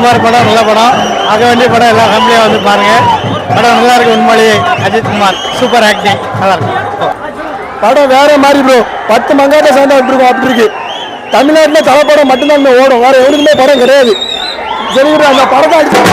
அஜித்குமார் படம் நல்ல படம், பார்க்க வேண்டிய படம். எல்லா ஃபேமிலியாக வந்து பாருங்க. படம் நல்லா இருக்கு. உண்மையிலேயே அஜித்குமார் சூப்பர் ஆக்டிங், நல்லா இருக்கு. படம் வேற மாதிரி ப்ரோ. 10 மங்காட்ட சேர்ந்தா விட்டுருக்கோம் அப்படி இருக்கு. தமிழ்நாட்டில் தலை படம் மட்டும்தான் ஓடும், வேற எவருக்குமே படம் கிடையாது. சரி அந்த படத்தை அடிச்சு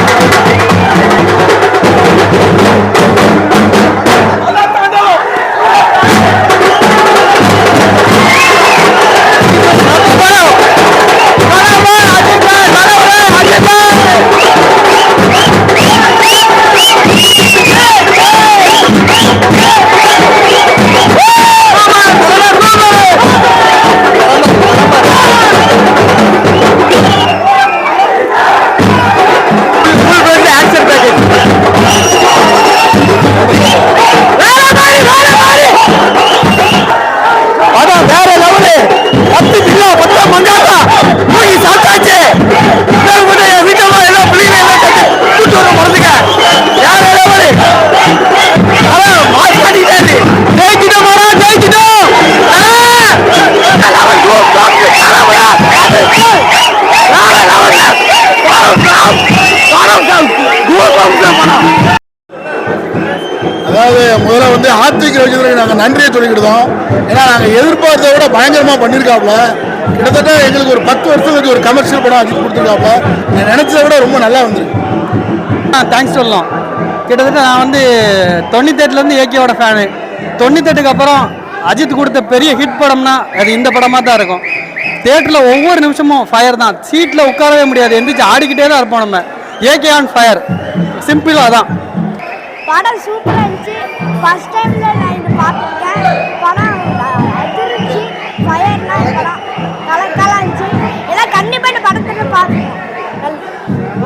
அதாவது முதல்ல வந்து ஆர்த்திக் ரவிச்சந்திரனுக்கு நாங்கள் நன்றியை சொல்லிக்கிட்டோம். ஏன்னா நாங்கள் எதிர்பார்த்ததை விட பயங்கரமாக பண்ணியிருக்காப்புல. கிட்டத்தட்ட எங்களுக்கு ஒரு 10 வருஷத்துக்கு ஒரு கமர்ஷியல் படம் அஜித் கொடுத்துருக்காப்புல. நான் நினச்சதை விட ரொம்ப நல்லா வந்துருக்கு. தேங்க்ஸ் சொல்லலாம். கிட்டத்தட்ட நான் வந்து 98லேருந்து ஏகேவோட ஃபேனு. 98க்கு அப்புறம் அஜித் கொடுத்த பெரிய ஹிட் படம்னா அது இந்த படமாக தான் இருக்கும். தியேட்டரில் ஒவ்வொரு நிமிஷமும் ஃபயர் தான், சீட்டில் உட்காரவே முடியாது, எந்திரிச்சு ஆடிக்கிட்டே தான் இருப்போம் நம்ம. ஏகே ஆன் ஃபயர், சிம்பிளாக தான். படம் சூப்பராக இருந்துச்சு. ஃபர்ஸ்ட் டைமில் நான் இது பார்த்துருக்கேன். படம் அதிர்ச்சி, ஃபயர்னா படம் கலக்கலாக இருந்துச்சு. எல்லாம் கண்டிப்பாக இந்த படத்தில் பார்க்கணும்.